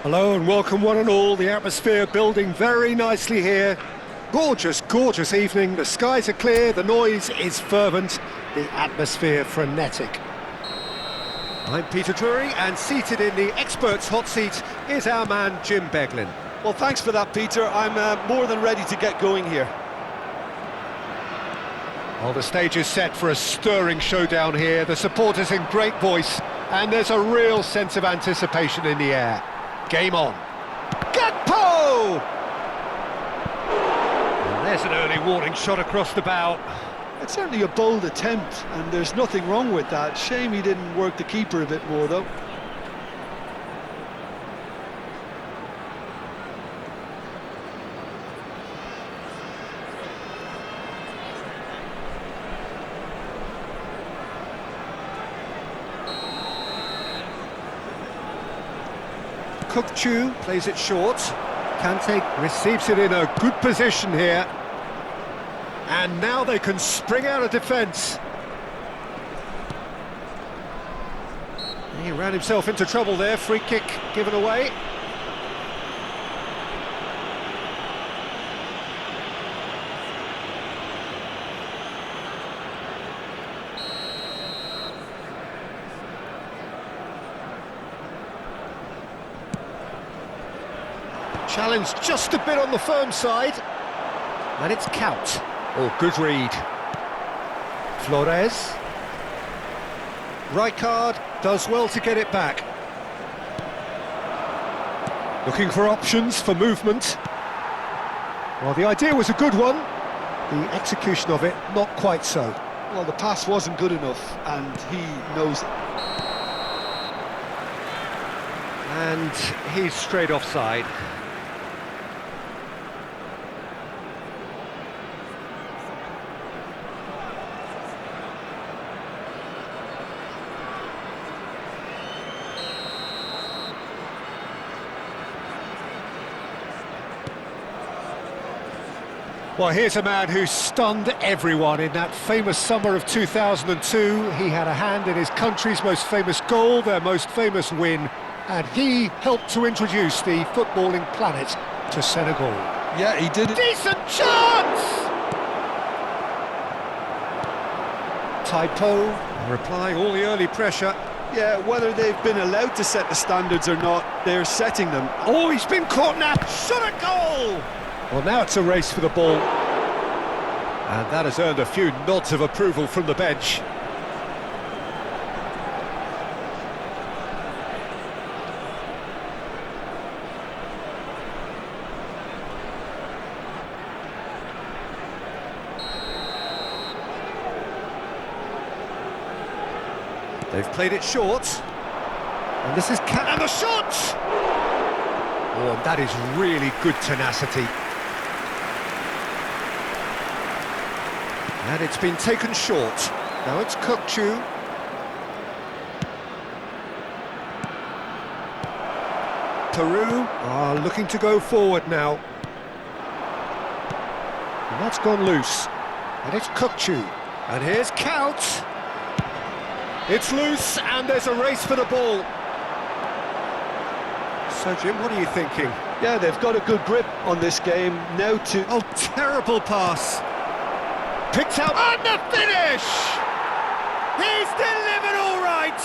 Hello and welcome one and all. The atmosphere building very nicely here. Gorgeous, gorgeous evening. The skies are clear, the noise is fervent, the atmosphere frenetic. I'm Peter Drury, and seated in the experts' hot seat is our man Jim Beglin. Well, thanks for that, Peter. I'm more than ready to get going here. Well, the stage is set for a stirring showdown here. The supporters in great voice, and there's a real sense of anticipation in the air. Game on. Gakpo! And there's an early warning shot across the bow. It's certainly a bold attempt, and there's nothing wrong with that. Shame he didn't work the keeper a bit more, though. Kukçu plays it short. Kante receives it in a good position here. And now they can spring out of defence. He ran himself into trouble there. Free kick given away. Challenge just a bit on the firm side. And it's Kuyt. Oh, good read. Flores. Rijkaard does well to get it back. Looking for options for movement. Well, the idea was a good one. The execution of it, not quite so. Well, the pass wasn't good enough, and he knows it. And he's straight offside. Well, here's a man who stunned everyone in that famous summer of 2002. He had a hand in his country's most famous goal, their most famous win, and he helped to introduce the footballing planet to Senegal. Yeah, he did it. Decent chance! Taipo replying all the early pressure. Yeah, whether they've been allowed to set the standards or not, they're setting them. Oh, he's been caught now. Shot a goal! Well, now it's a race for the ball. And that has earned a few nods of approval from the bench. They've played it short. And this is... and the shot! Oh, and that is really good tenacity. And it's been taken short. Now it's Kukçu. Peru are looking to go forward now. And that's gone loose. And it's Kukçu. And here's Kuyt. It's loose, and there's a race for the ball. So, Jim, what are you thinking? Yeah, they've got a good grip on this game. Now to... Oh, terrible pass. Picked out on the finish! He's delivered all right!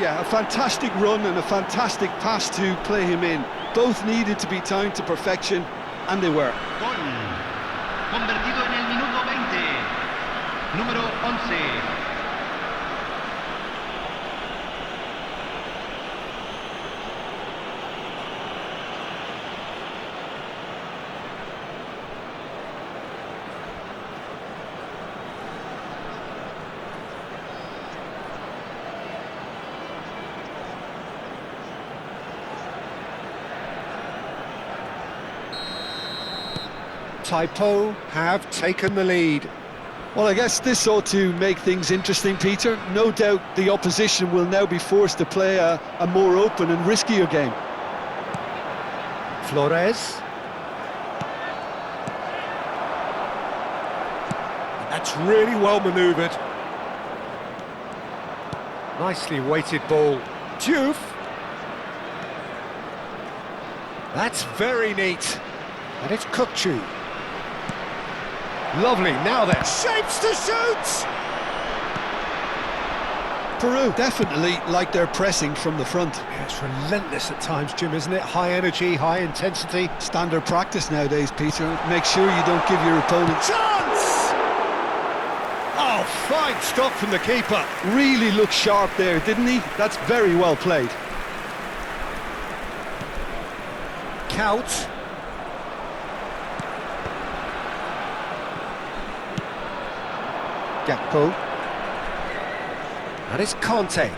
Yeah, a fantastic run and a fantastic pass to play him in. Both needed to be timed to perfection, and they were. Gol. Convertido en el minuto 20. Número 11. Taipo have taken the lead. Well, I guess this ought to make things interesting, Peter. No doubt the opposition will now be forced to play a more open and riskier game. Flores. That's really well manoeuvred. Nicely weighted ball. Diouf. That's very neat. And it's Kukçu. Lovely, now then, shapes to shoot! Peru definitely like their pressing from the front. Yeah, it's relentless at times, Jim, isn't it? High energy, high intensity. Standard practice nowadays, Peter. Make sure you don't give your opponent... Chance! Oh, fine stop from the keeper. Really looked sharp there, didn't he? That's very well played. Kaut. Gakpo. And it's Conte.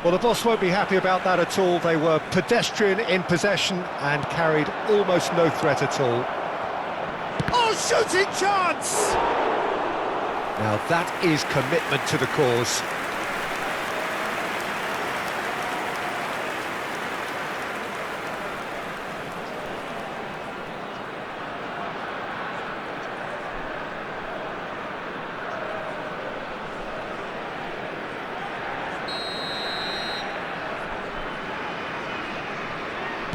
Well, the boss won't be happy about that at all. They were pedestrian in possession and carried almost no threat at all. Oh, shooting chance! Now that is commitment to the cause.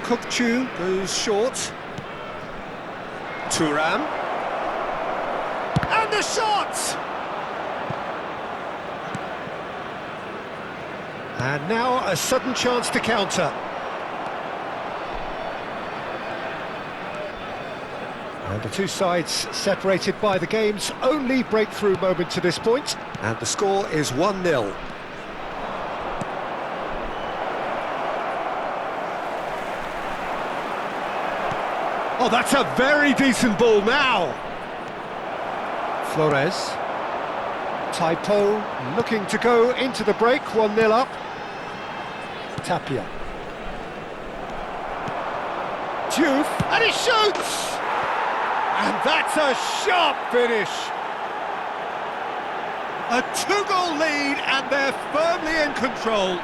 Kukçu goes short. Thuram. And the shot! And now a sudden chance to counter. And the two sides separated by the game's only breakthrough moment to this point. And the score is 1-0. Oh, that's a very decent ball now. Flores. Taipo looking to go into the break, 1-0 up. Tapia. Diouf, and he shoots! And that's a sharp finish. A two-goal lead, and they're firmly in control.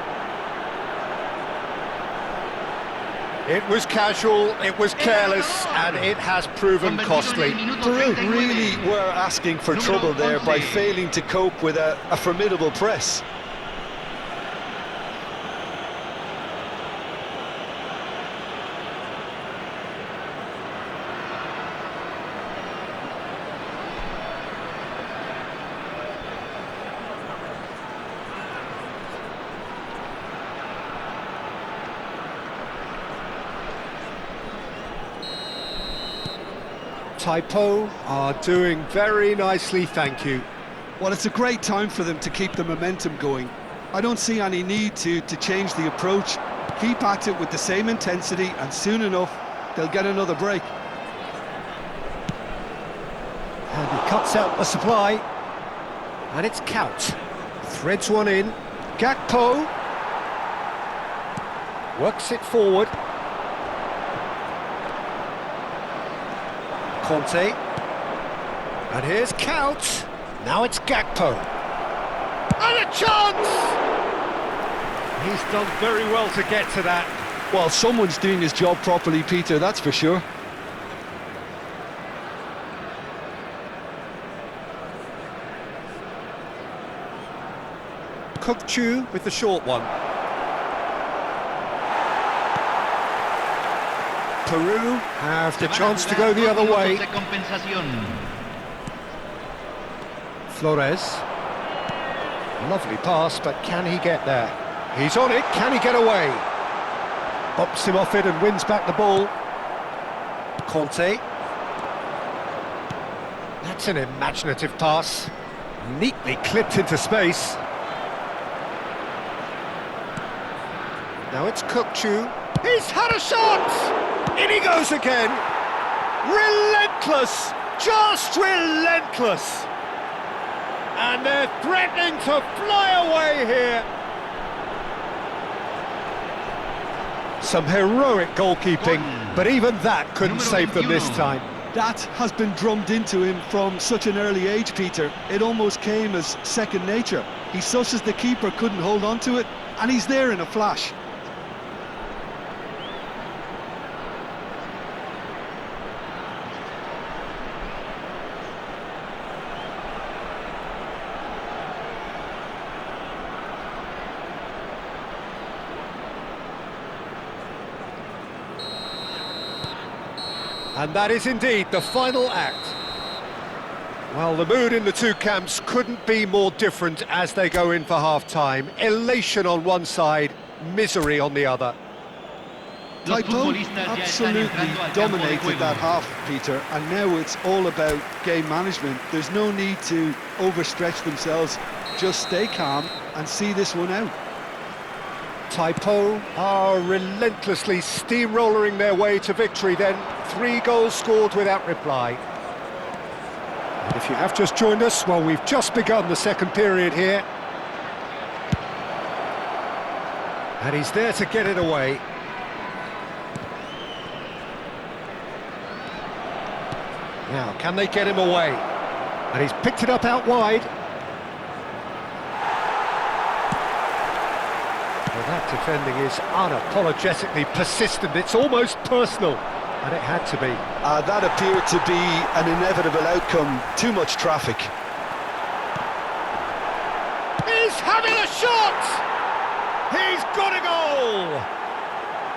It was casual, it was careless, and it has proven costly. Peru really were asking for trouble there by failing to cope with a formidable press. Taipo are doing very nicely, thank you. Well, it's a great time for them to keep the momentum going. I don't see any need to change the approach. Keep at it with the same intensity, and soon enough, they'll get another break. And he cuts out the supply. And it's Kaut. Threads one in. Gakpo. Works it forward. Conte. And here's Kaut. Now it's Gakpo. And a chance! He's done very well to get to that. Well, someone's doing his job properly, Peter, that's for sure. Kukçu with the short one. Peru have the chance to go the other way. Flores. Lovely pass, but can he get there? He's on it, can he get away? Bops him off it and wins back the ball. Conte. That's an imaginative pass. Neatly clipped into space. Now it's Kukçu. He's had a shot! In he goes again! Relentless! Just relentless! And they're threatening to fly away here! Some heroic goalkeeping, but even that couldn't save them this time. That has been drummed into him from such an early age, Peter. It almost came as second nature. He susses the keeper couldn't hold on to it, and he's there in a flash. And that is indeed the final act. Well, the mood in the two camps couldn't be more different as they go in for half-time. Elation on one side, misery on the other. Los Taipo futbolistas ya están absolutely entrando al campo de dominated juego. that half, Peter, and now it's all about game management. There's no need to overstretch themselves. Just stay calm and see this one out. Taipo are relentlessly steamrollering their way to victory then. 3 goals scored without reply. And if you have just joined us, well, we've just begun the second period here. And he's there to get it away. Now, can they get him away? And he's picked it up out wide. Well, that defending is unapologetically persistent. It's almost personal, and it had to be. That appeared to be an inevitable outcome. Too much traffic. He's having a shot! He's got a goal!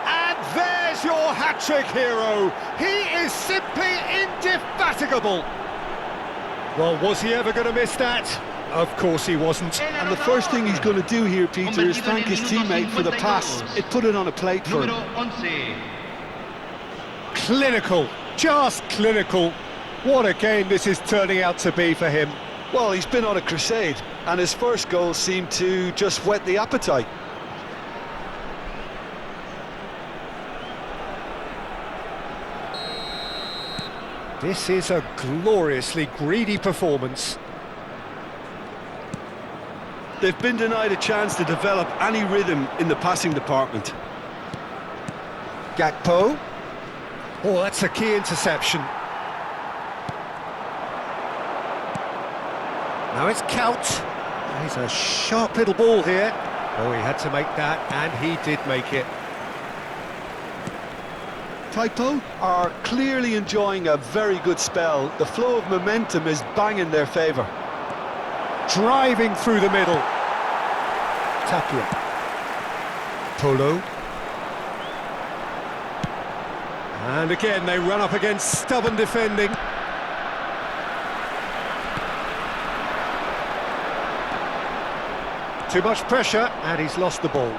And there's your hat-trick hero. He is simply indefatigable. Well, was he ever going to miss that? Of course he wasn't. And the first thing he's going to do here, Peter, is thank his teammate for the pass. It put it on a plate for him. Número 11. Clinical, just clinical. What a game this is turning out to be for him. Well, he's been on a crusade, and his first goal seemed to just whet the appetite. This is a gloriously greedy performance. They've been denied a chance to develop any rhythm in the passing department. Gakpo. Oh, that's a key interception. Now it's Kaut. He's a sharp little ball here. Oh, he had to make that, and he did make it. Taipo are clearly enjoying a very good spell. The flow of momentum is bang in their favour. Driving through the middle. Tapia. Polo. And again, they run up against stubborn defending. Too much pressure, and he's lost the ball.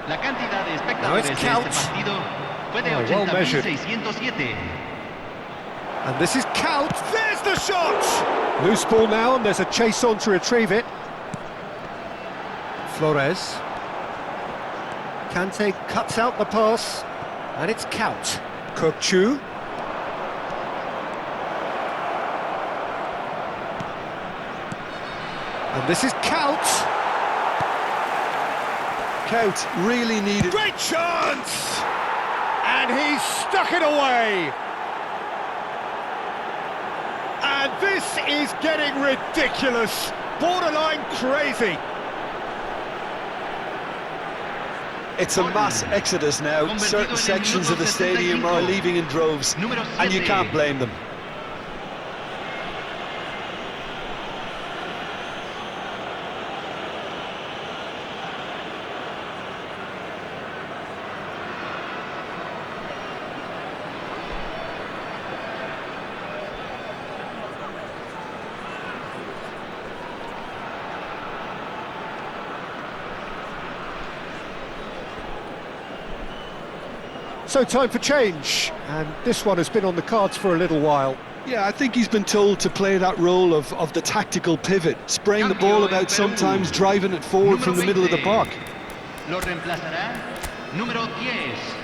La cantidad de Now it's espectadores de Kaut. este partido fue de Oh, well measured. 80.607. And this is Kaut. There's the shot! Loose ball now, and there's a chase on to retrieve it. Flores. Kante cuts out the pass, and it's Kaut. Kokchu. And this is Kaut. Kaut really needed... Great chance! And he's stuck it away. And this is getting ridiculous. Borderline crazy. It's a mass exodus now. Certain sections of the stadium are leaving in droves, and you can't blame them. So time for change, and this one has been on the cards for a little while. Yeah, I think he's been told to play that role of the tactical pivot, spraying the ball about sometimes, driving it forward from the middle of the park. Lo reemplazará número 10.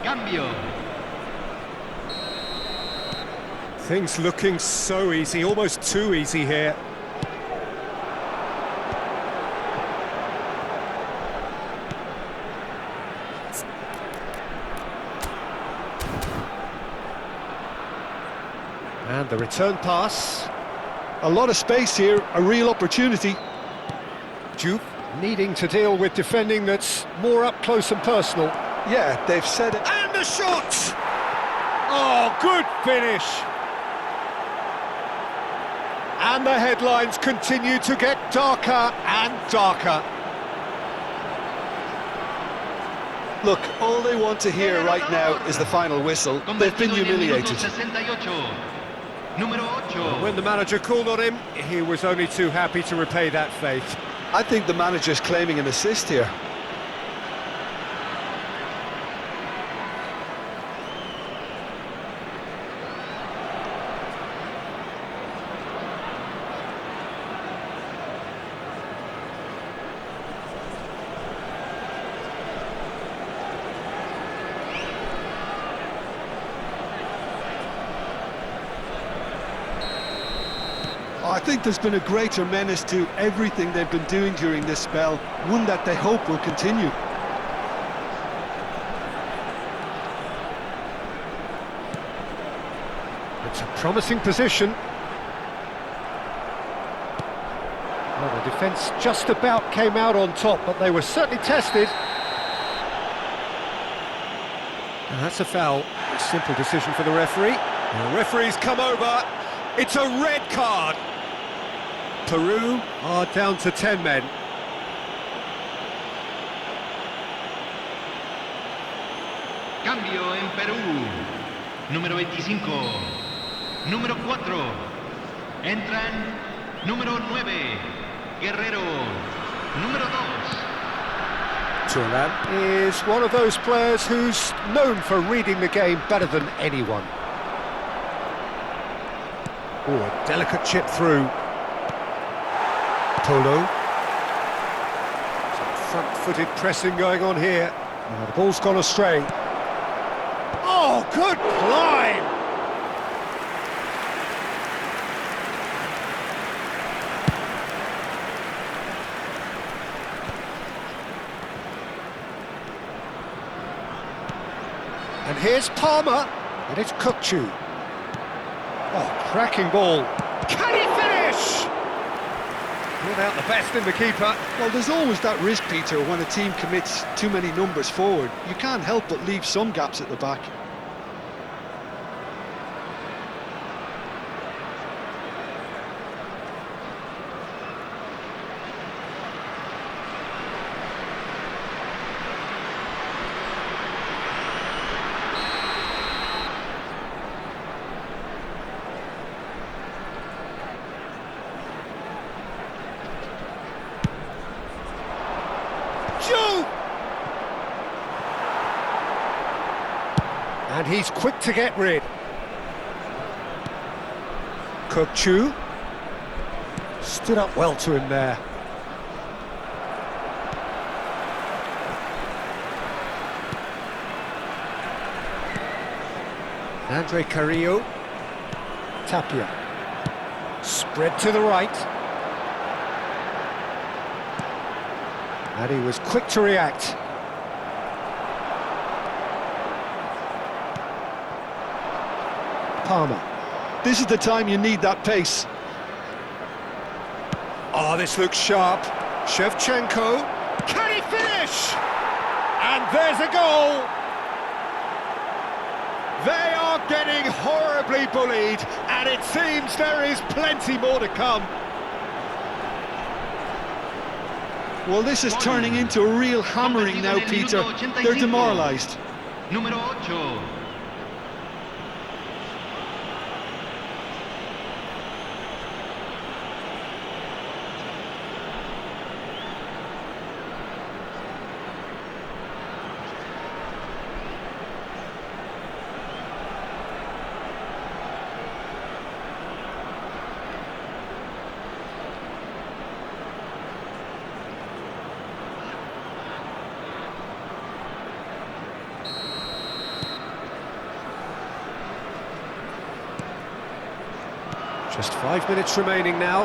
Cambio. Things looking so easy, almost too easy here. And the return pass. A lot of space here, a real opportunity. Jupe needing to deal with defending that's more up close and personal. Yeah, they've said it. And the shot! Oh, good finish! And the headlines continue to get darker and darker. Look, all they want to hear right now is the final whistle. They've been Convertido en el minuto humiliated. 68. Número 8. When the manager called on him, he was only too happy to repay that faith. I think the manager's claiming an assist here. I think there's been a greater menace to everything they've been doing during this spell, one that they hope will continue. It's a promising position. Well, the defence just about came out on top, but they were certainly tested. And that's a foul. A simple decision for the referee. The referee's come over. It's a red card. Peru are down to 10 men. Cambio en Perú. Número 25. Número 4. Entran número 9. Guerrero. Número 2. Turan is one of those players who's known for reading the game better than anyone. Oh, a delicate chip through. Tolo. Some front-footed pressing going on here. Now the ball's gone astray. Oh, good climb! And here's Palmer, and it's Kukçu. Oh, cracking ball. Can he finish? Brought out the best in the keeper. Well, there's always that risk, Peter, when a team commits too many numbers forward. You can't help but leave some gaps at the back. And he's quick to get rid. Kukçu stood up well to him there. Andre Carrillo. Tapia. Spread to the right. And he was quick to react. Palmer. This is the time you need that pace. Oh, this looks sharp. Shevchenko. Can he finish? And there's a goal. They are getting horribly bullied, and it seems there is plenty more to come. Well, this is turning into a real hammering now, Peter. They're demoralised. Número 8. Just 5 minutes remaining now.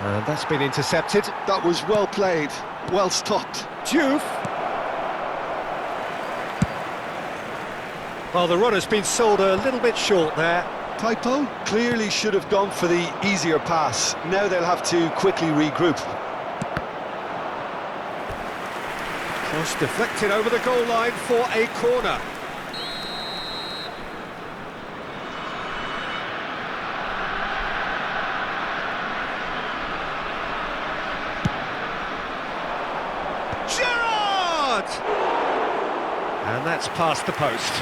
And that's been intercepted. That was well played, well stopped. Diouf. Well, the run has been sold a little bit short there. Typo clearly should have gone for the easier pass. Now they'll have to quickly regroup. Cross deflected over the goal line for a corner. Gerrard! And that's past the post.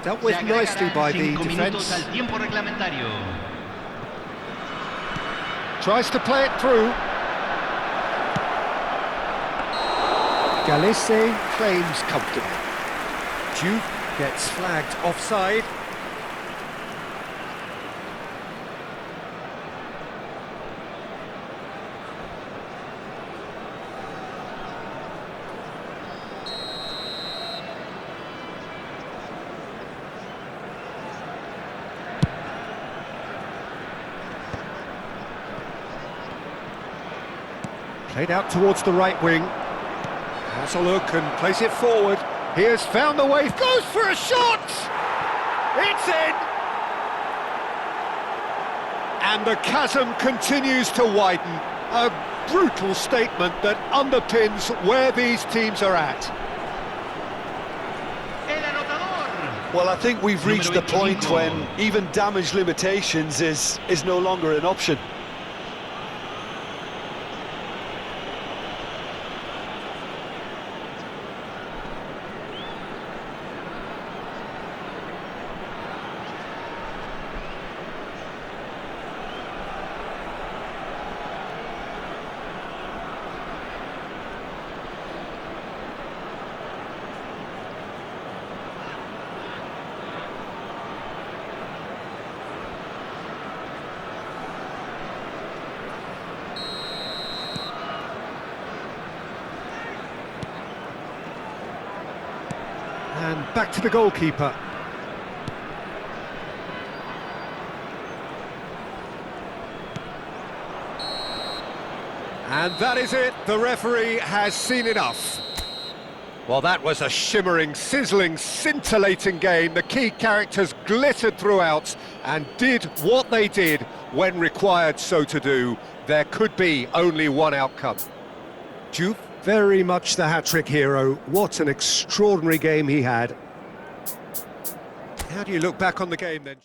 Dealt with nicely by the defence. Tries to play it through. Galese claims comfortably. Diouf gets flagged offside. Played out towards the right wing. Has a look and plays it forward. He has found the way, goes for a shot! It's in! And the chasm continues to widen. A brutal statement that underpins where these teams are at. Well, I think we've reached the point when even damage limitations is no longer an option. And back to the goalkeeper. And that is it. The referee has seen enough. Well, that was a shimmering, sizzling, scintillating game. The key characters glittered throughout and did what they did when required so to do. There could be only one outcome. Diouf, very much the hat-trick hero. What an extraordinary game he had. How do you look back on the game then?